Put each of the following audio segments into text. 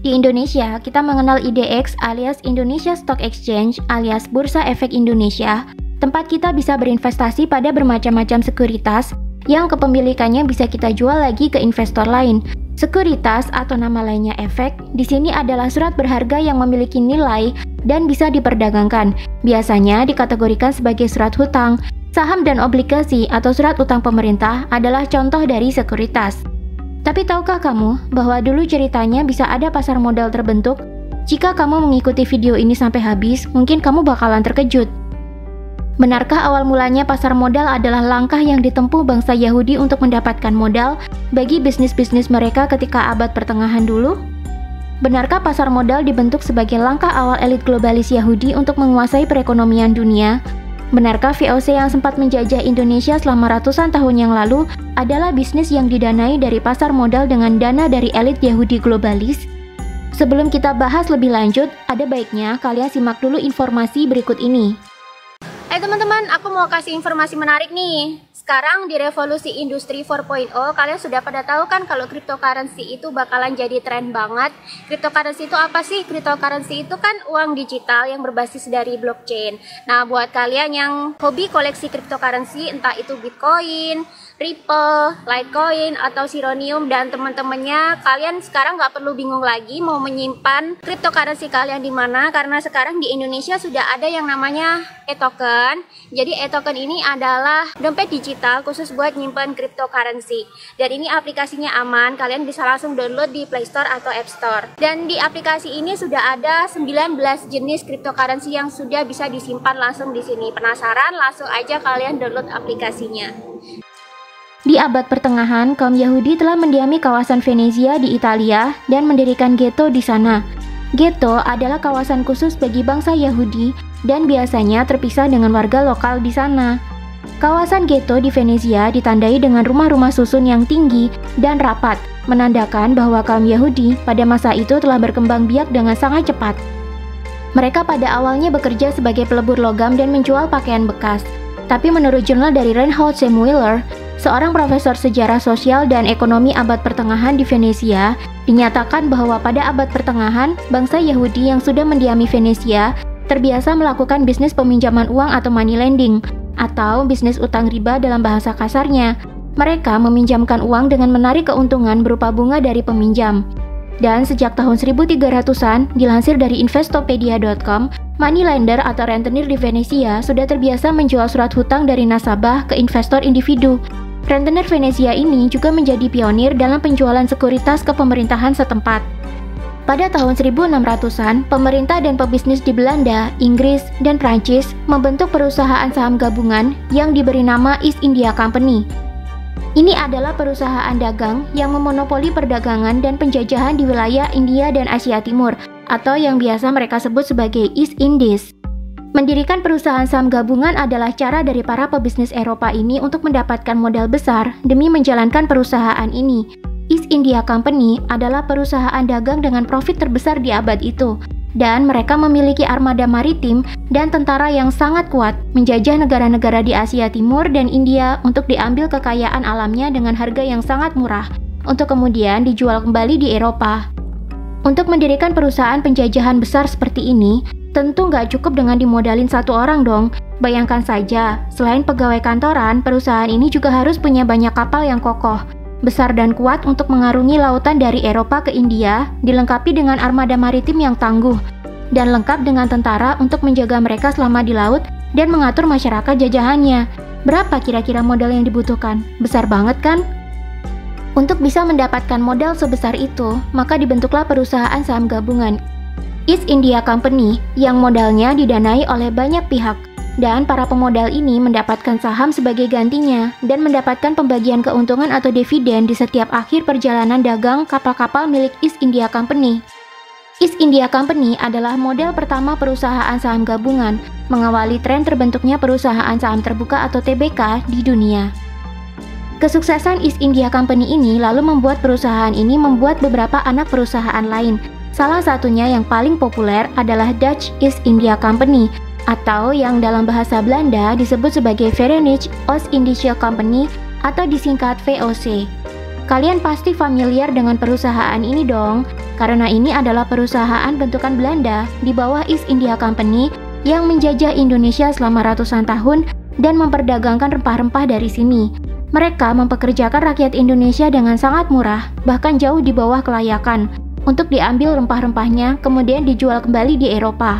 Di Indonesia, kita mengenal IDX alias Indonesia Stock Exchange alias Bursa Efek Indonesia, tempat kita bisa berinvestasi pada bermacam-macam sekuritas yang kepemilikannya bisa kita jual lagi ke investor lain. Sekuritas atau nama lainnya efek, di sini adalah surat berharga yang memiliki nilai dan bisa diperdagangkan. Biasanya dikategorikan sebagai surat hutang. Saham dan obligasi atau surat utang pemerintah adalah contoh dari sekuritas. Tapi tahukah kamu bahwa dulu ceritanya bisa ada pasar modal terbentuk? Jika kamu mengikuti video ini sampai habis, mungkin kamu bakalan terkejut. Benarkah awal mulanya pasar modal adalah langkah yang ditempuh bangsa Yahudi untuk mendapatkan modal bagi bisnis-bisnis mereka ketika abad pertengahan dulu? Benarkah pasar modal dibentuk sebagai langkah awal elit globalis Yahudi untuk menguasai perekonomian dunia? Benarkah VOC yang sempat menjajah Indonesia selama ratusan tahun yang lalu adalah bisnis yang didanai dari pasar modal dengan dana dari elit Yahudi globalis? Sebelum kita bahas lebih lanjut, ada baiknya kalian simak dulu informasi berikut ini. Hai teman-teman, aku mau kasih informasi menarik nih. Sekarang di revolusi industri 4.0, kalian sudah pada tahu kan kalau cryptocurrency itu bakalan jadi tren banget. Cryptocurrency itu apa sih? Cryptocurrency itu kan uang digital yang berbasis dari blockchain. Nah, buat kalian yang hobi koleksi cryptocurrency, entah itu Bitcoin, Ripple, Litecoin, atau Sironium dan teman-temannya, kalian sekarang nggak perlu bingung lagi mau menyimpan cryptocurrency kalian di mana, karena sekarang di Indonesia sudah ada yang namanya e-token. Jadi e-token ini adalah dompet digital khusus buat nyimpan cryptocurrency. Dan ini aplikasinya aman, kalian bisa langsung download di Play Store atau App Store. Dan di aplikasi ini sudah ada 19 jenis cryptocurrency yang sudah bisa disimpan langsung di sini. Penasaran? Langsung aja kalian download aplikasinya. Di abad pertengahan, kaum Yahudi telah mendiami kawasan Venezia di Italia dan mendirikan ghetto di sana. Ghetto adalah kawasan khusus bagi bangsa Yahudi dan biasanya terpisah dengan warga lokal di sana. Kawasan ghetto di Venezia ditandai dengan rumah-rumah susun yang tinggi dan rapat, menandakan bahwa kaum Yahudi pada masa itu telah berkembang biak dengan sangat cepat. Mereka pada awalnya bekerja sebagai pelebur logam dan menjual pakaian bekas. Tapi menurut jurnal dari Reinhold Semwiller, seorang profesor sejarah sosial dan ekonomi abad pertengahan di Venezia, dinyatakan bahwa pada abad pertengahan, bangsa Yahudi yang sudah mendiami Venezia terbiasa melakukan bisnis peminjaman uang atau money lending, atau bisnis utang riba dalam bahasa kasarnya. Mereka meminjamkan uang dengan menarik keuntungan berupa bunga dari peminjam. Dan sejak tahun 1300-an, dilansir dari Investopedia.com, money lender atau rentenir di Venezia sudah terbiasa menjual surat hutang dari nasabah ke investor individu. Rentenir Venezia ini juga menjadi pionir dalam penjualan sekuritas ke pemerintahan setempat. Pada tahun 1600-an, pemerintah dan pebisnis di Belanda, Inggris, dan Prancis membentuk perusahaan saham gabungan yang diberi nama East India Company. Ini adalah perusahaan dagang yang memonopoli perdagangan dan penjajahan di wilayah India dan Asia Timur, atau yang biasa mereka sebut sebagai East Indies. Mendirikan perusahaan saham gabungan adalah cara dari para pebisnis Eropa ini untuk mendapatkan modal besar demi menjalankan perusahaan ini. East India Company adalah perusahaan dagang dengan profit terbesar di abad itu, dan mereka memiliki armada maritim dan tentara yang sangat kuat, menjajah negara-negara di Asia Timur dan India untuk diambil kekayaan alamnya dengan harga yang sangat murah, untuk kemudian dijual kembali di Eropa. Untuk mendirikan perusahaan penjajahan besar seperti ini, tentu nggak cukup dengan dimodalin satu orang dong. Bayangkan saja, selain pegawai kantoran, perusahaan ini juga harus punya banyak kapal yang kokoh, besar dan kuat untuk mengarungi lautan dari Eropa ke India, dilengkapi dengan armada maritim yang tangguh, dan lengkap dengan tentara untuk menjaga mereka selama di laut dan mengatur masyarakat jajahannya. Berapa kira-kira modal yang dibutuhkan? Besar banget kan? Untuk bisa mendapatkan modal sebesar itu, maka dibentuklah perusahaan saham gabungan East India Company yang modalnya didanai oleh banyak pihak. Dan para pemodal ini mendapatkan saham sebagai gantinya dan mendapatkan pembagian keuntungan atau dividen di setiap akhir perjalanan dagang kapal-kapal milik East India Company. East India Company adalah model pertama perusahaan saham gabungan, mengawali tren terbentuknya perusahaan saham terbuka atau TBK di dunia. Kesuksesan East India Company ini lalu membuat perusahaan ini membuat beberapa anak perusahaan lain. Salah satunya yang paling populer adalah Dutch East India Company, atau yang dalam bahasa Belanda disebut sebagai Verenigde Oost-Indische Company atau disingkat VOC. Kalian pasti familiar dengan perusahaan ini dong, karena ini adalah perusahaan bentukan Belanda di bawah East India Company yang menjajah Indonesia selama ratusan tahun dan memperdagangkan rempah-rempah dari sini. Mereka mempekerjakan rakyat Indonesia dengan sangat murah, bahkan jauh di bawah kelayakan, untuk diambil rempah-rempahnya kemudian dijual kembali di Eropa.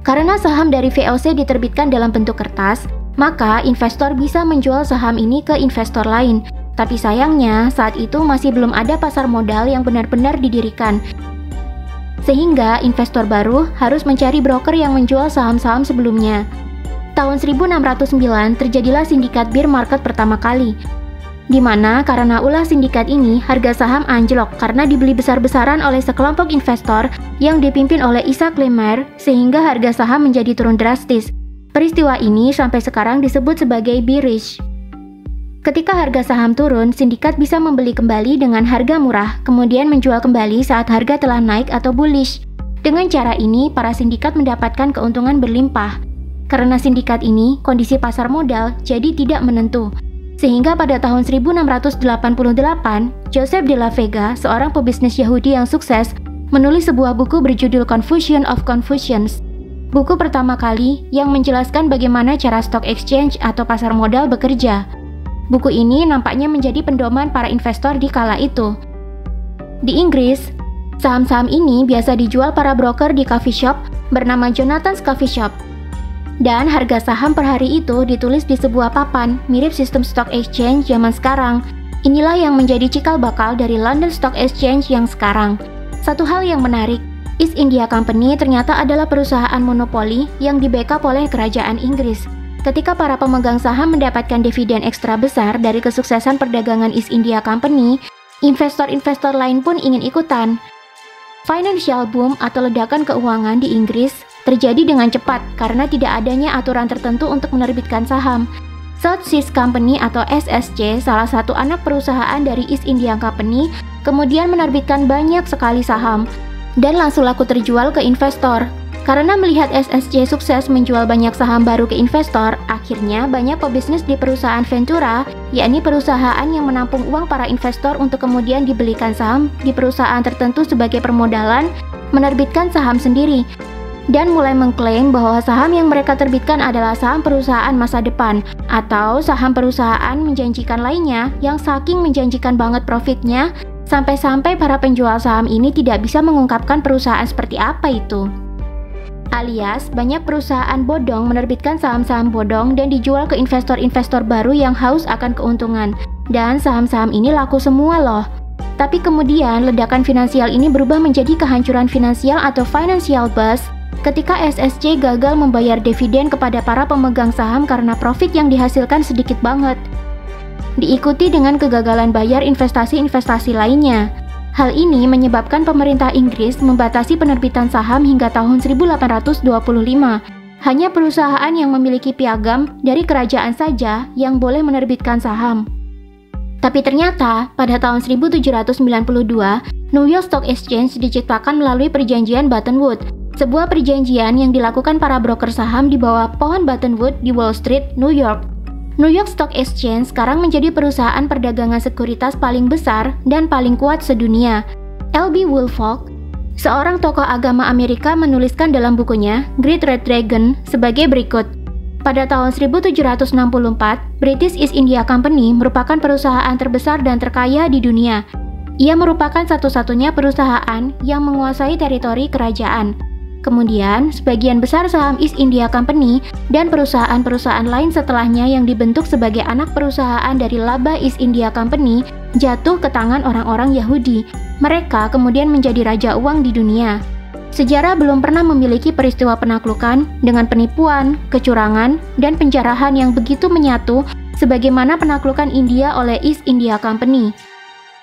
Karena saham dari VOC diterbitkan dalam bentuk kertas, maka investor bisa menjual saham ini ke investor lain. Tapi sayangnya, saat itu masih belum ada pasar modal yang benar-benar didirikan. Sehingga investor baru harus mencari broker yang menjual saham-saham sebelumnya. Tahun 1609 terjadilah sindikat bear market pertama kali, di mana karena ulah sindikat ini harga saham anjlok karena dibeli besar-besaran oleh sekelompok investor yang dipimpin oleh Isaac Le Maire, sehingga harga saham menjadi turun drastis. Peristiwa ini sampai sekarang disebut sebagai bearish. Ketika harga saham turun, sindikat bisa membeli kembali dengan harga murah, kemudian menjual kembali saat harga telah naik atau bullish. Dengan cara ini, para sindikat mendapatkan keuntungan berlimpah. Karena sindikat ini, kondisi pasar modal jadi tidak menentu. Sehingga pada tahun 1688, Joseph de la Vega, seorang pebisnis Yahudi yang sukses, menulis sebuah buku berjudul Confusion of Confusions. Buku pertama kali yang menjelaskan bagaimana cara stock exchange atau pasar modal bekerja. Buku ini nampaknya menjadi pedoman para investor di kala itu. Di Inggris, saham-saham ini biasa dijual para broker di coffee shop bernama Jonathan's Coffee Shop. Dan harga saham per hari itu ditulis di sebuah papan, mirip sistem stock exchange zaman sekarang. Inilah yang menjadi cikal bakal dari London Stock Exchange yang sekarang. Satu hal yang menarik, East India Company ternyata adalah perusahaan monopoli yang di-backup oleh kerajaan Inggris. Ketika para pemegang saham mendapatkan dividen ekstra besar dari kesuksesan perdagangan East India Company, investor-investor lain pun ingin ikutan. Financial boom atau ledakan keuangan di Inggris terjadi dengan cepat karena tidak adanya aturan tertentu untuk menerbitkan saham. South Sea Company atau SSC, salah satu anak perusahaan dari East India Company, kemudian menerbitkan banyak sekali saham dan langsung laku terjual ke investor. Karena melihat SSC sukses menjual banyak saham baru ke investor, akhirnya banyak pebisnis di perusahaan Ventura, yakni perusahaan yang menampung uang para investor untuk kemudian dibelikan saham di perusahaan tertentu sebagai permodalan, menerbitkan saham sendiri, dan mulai mengklaim bahwa saham yang mereka terbitkan adalah saham perusahaan masa depan, atau saham perusahaan menjanjikan lainnya yang saking menjanjikan banget profitnya, sampai-sampai para penjual saham ini tidak bisa mengungkapkan perusahaan seperti apa itu. Alias, banyak perusahaan bodong menerbitkan saham-saham bodong dan dijual ke investor-investor baru yang haus akan keuntungan. Dan saham-saham ini laku semua loh. Tapi kemudian, ledakan finansial ini berubah menjadi kehancuran finansial atau financial bust ketika SSC gagal membayar dividen kepada para pemegang saham karena profit yang dihasilkan sedikit banget. Diikuti dengan kegagalan bayar investasi-investasi lainnya. Hal ini menyebabkan pemerintah Inggris membatasi penerbitan saham hingga tahun 1825. Hanya perusahaan yang memiliki piagam dari kerajaan saja yang boleh menerbitkan saham. Tapi ternyata, pada tahun 1792, New York Stock Exchange diciptakan melalui perjanjian Bretton Woods, sebuah perjanjian yang dilakukan para broker saham di bawah pohon Bretton Woods di Wall Street, New York. New York Stock Exchange sekarang menjadi perusahaan perdagangan sekuritas paling besar dan paling kuat sedunia. L.B. Woolfolk, seorang tokoh agama Amerika, menuliskan dalam bukunya Great Red Dragon sebagai berikut. Pada tahun 1764, British East India Company merupakan perusahaan terbesar dan terkaya di dunia. Ia merupakan satu-satunya perusahaan yang menguasai teritori kerajaan. Kemudian, sebagian besar saham East India Company dan perusahaan-perusahaan lain setelahnya yang dibentuk sebagai anak perusahaan dari laba East India Company jatuh ke tangan orang-orang Yahudi. Mereka kemudian menjadi raja uang di dunia. Sejarah belum pernah memiliki peristiwa penaklukan dengan penipuan, kecurangan, dan penjarahan yang begitu menyatu sebagaimana penaklukan India oleh East India Company.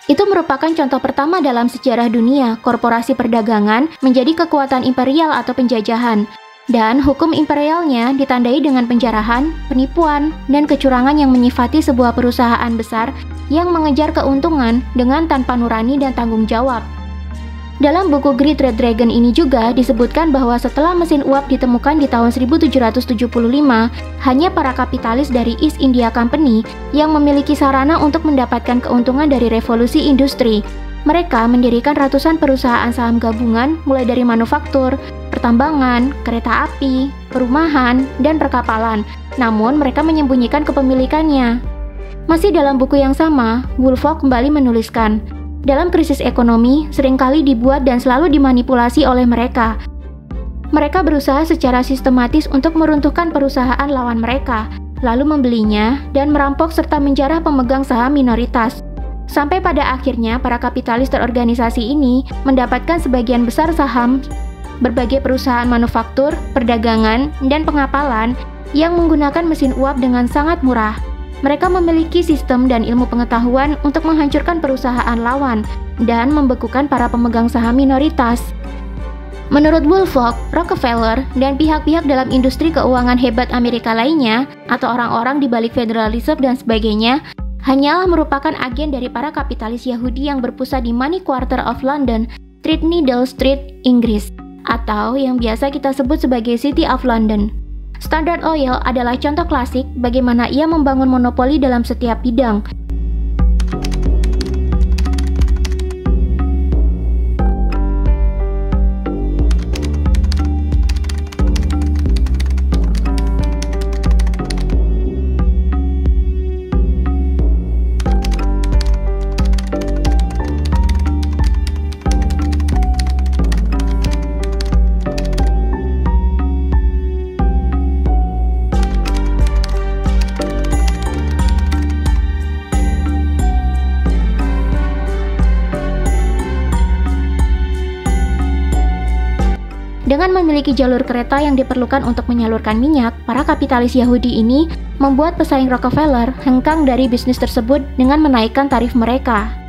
Itu merupakan contoh pertama dalam sejarah dunia korporasi perdagangan menjadi kekuatan imperial atau penjajahan, dan hukum imperialnya ditandai dengan penjarahan, penipuan, dan kecurangan yang menyifati sebuah perusahaan besar yang mengejar keuntungan dengan tanpa nurani dan tanggung jawab. Dalam buku Great Red Dragon ini juga disebutkan bahwa setelah mesin uap ditemukan di tahun 1775, hanya para kapitalis dari East India Company yang memiliki sarana untuk mendapatkan keuntungan dari revolusi industri. Mereka mendirikan ratusan perusahaan saham gabungan mulai dari manufaktur, pertambangan, kereta api, perumahan, dan perkapalan. Namun mereka menyembunyikan kepemilikannya. Masih dalam buku yang sama, Woolfolk kembali menuliskan, dalam krisis ekonomi, seringkali dibuat dan selalu dimanipulasi oleh mereka. Mereka berusaha secara sistematis untuk meruntuhkan perusahaan lawan mereka, lalu membelinya dan merampok serta menjarah pemegang saham minoritas. Sampai pada akhirnya, para kapitalis terorganisasi ini mendapatkan sebagian besar saham berbagai perusahaan manufaktur, perdagangan, dan pengapalan yang menggunakan mesin uap dengan sangat murah. Mereka memiliki sistem dan ilmu pengetahuan untuk menghancurkan perusahaan lawan dan membekukan para pemegang saham minoritas. Menurut Woolfolk, Rockefeller, dan pihak-pihak dalam industri keuangan hebat Amerika lainnya, atau orang-orang di balik Federal Reserve dan sebagainya, hanyalah merupakan agen dari para kapitalis Yahudi yang berpusat di Money Quarter of London, Threadneedle Street, Inggris, atau yang biasa kita sebut sebagai City of London. Standard Oil adalah contoh klasik bagaimana ia membangun monopoli dalam setiap bidang. Dengan memiliki jalur kereta yang diperlukan untuk menyalurkan minyak, para kapitalis Yahudi ini membuat pesaing Rockefeller hengkang dari bisnis tersebut dengan menaikkan tarif mereka.